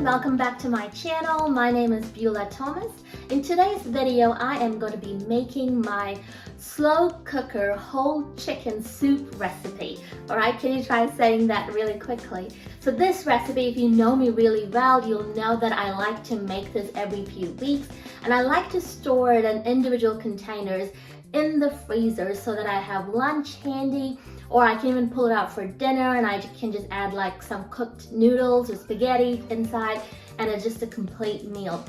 welcome back to my channel. My name is Beula Thomas. In today's video, I am going to be making my slow cooker whole chicken soup recipe. Alright, can you try saying that really quickly? So this recipe, if you know me really well, you'll know that I like to make this every few weeks, and I like to store it in individual containers in the freezer so that I have lunch handy, or I can even pull it out for dinner and I can just add like some cooked noodles or spaghetti inside, and it's just a complete meal.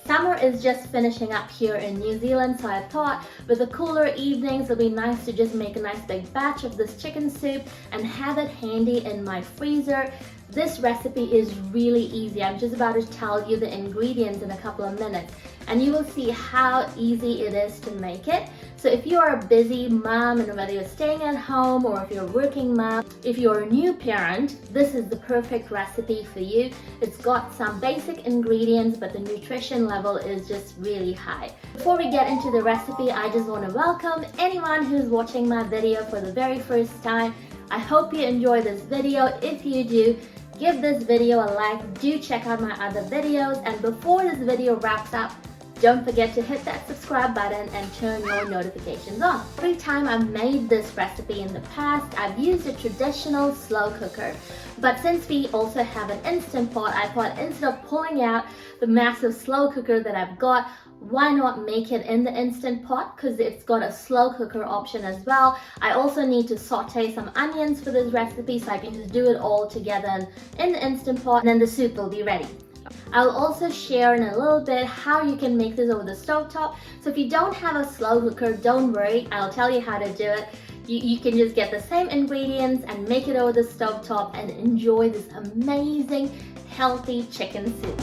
Summer is just finishing up here in New Zealand, so I thought with the cooler evenings it'll be nice to just make a nice big batch of this chicken soup and have it handy in my freezer. This recipe is really easy. I'm just about to tell you the ingredients in a couple of minutes, and you will see how easy it is to make it. So if you are a busy mom, and whether you're staying at home or if you're a working mom, if you're a new parent, this is the perfect recipe for you. It's got some basic ingredients, but the nutrition level is just really high. Before we get into the recipe, I just want to welcome anyone who's watching my video for the very first time. I hope you enjoy this video. If you do, give this video a like. Do check out my other videos, and before this video wraps up, don't forget to hit that subscribe button and turn your notifications on. Every time I've made this recipe in the past, I've used a traditional slow cooker. But since we also have an Instant Pot, I thought instead of pulling out the massive slow cooker that I've got, why not make it in the Instant Pot, because it's got a slow cooker option as well. I also need to saute some onions for this recipe, so I can just do it all together in the Instant Pot, and then the soup will be ready. I'll also share in a little bit how you can make this over the stovetop. So if you don't have a slow cooker, don't worry, I'll tell you how to do it. You can just get the same ingredients and make it over the stovetop and enjoy this amazing healthy chicken soup.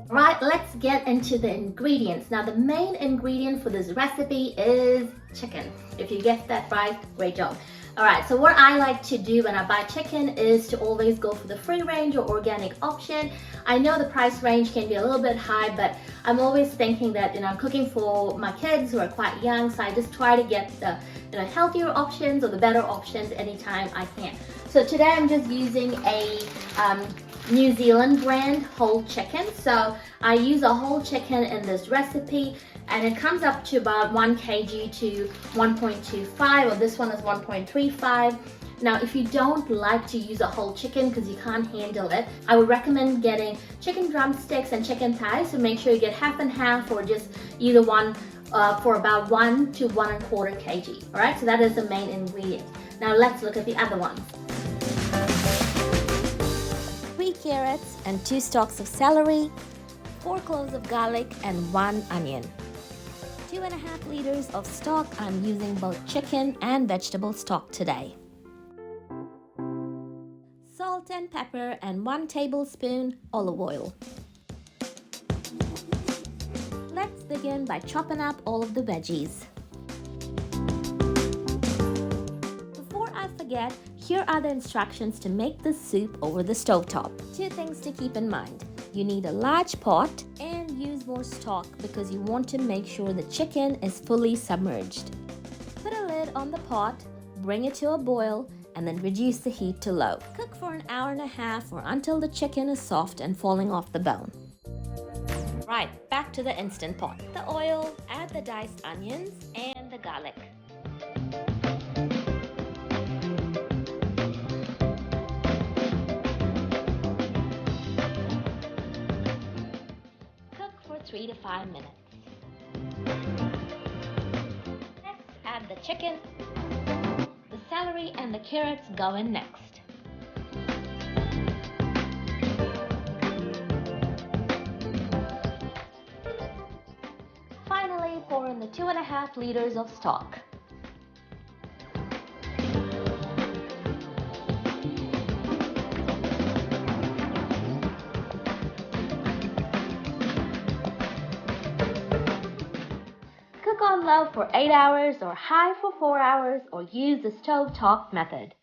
Right, let's get into the ingredients. Now the main ingredient for this recipe is chicken. If you get that right, great job. Alright, so what I like to do when I buy chicken is to always go for the free range or organic option. I know the price range can be a little bit high, but I'm always thinking that I'm cooking for my kids who are quite young, so I just try to get the healthier options or the better options anytime I can. So today I'm just using a New Zealand brand whole chicken. So I use a whole chicken in this recipe, and it comes up to about 1 kg to 1.25, or this one is 1.35. Now, if you don't like to use a whole chicken because you can't handle it, I would recommend getting chicken drumsticks and chicken thighs. So make sure you get half and half, or just either one for about 1 to 1.25 kg. All right, so that is the main ingredient. Now let's look at the other ones. 3 carrots and 2 stalks of celery, 4 cloves of garlic and 1 onion. 2.5 liters of stock. I'm using both chicken and vegetable stock today. Salt and pepper and 1 tablespoon olive oil. Let's begin by chopping up all of the veggies. Before I forget, here are the instructions to make this soup over the stovetop. 2 things to keep in mind. You need a large pot and use more stock because you want to make sure the chicken is fully submerged. Put a lid on the pot, bring it to a boil, and then reduce the heat to low. Cook for 1.5 hours or until the chicken is soft and falling off the bone. Right, back to the Instant Pot. The oil, add the diced onions and the garlic. Cook for 3 to 5 minutes. Next, add the chicken. The celery and the carrots go in next. Finally, pour in the 2.5 liters of stock. Cook on low for 8 hours or high for 4 hours, or use the stovetop method.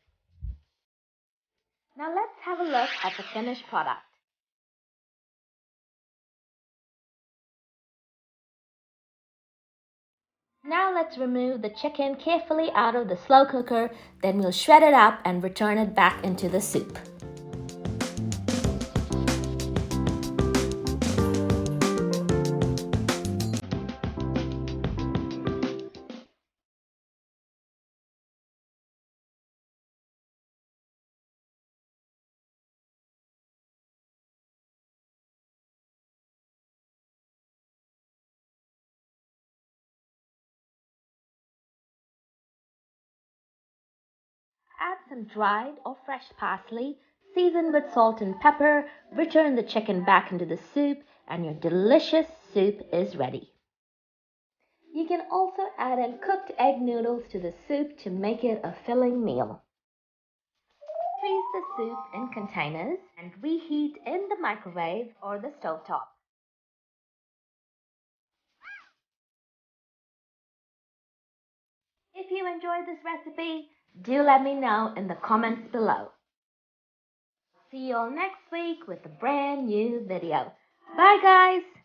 Now let's have a look at the finished product. Now let's remove the chicken carefully out of the slow cooker, then we'll shred it up and return it back into the soup. Add some dried or fresh parsley, season with salt and pepper, return the chicken back into the soup, and your delicious soup is ready. You can also add in cooked egg noodles to the soup to make it a filling meal. Freeze the soup in containers and reheat in the microwave or the stovetop. If you enjoyed this recipe, do let me know in the comments below. See you all next week with a brand new video. Bye guys!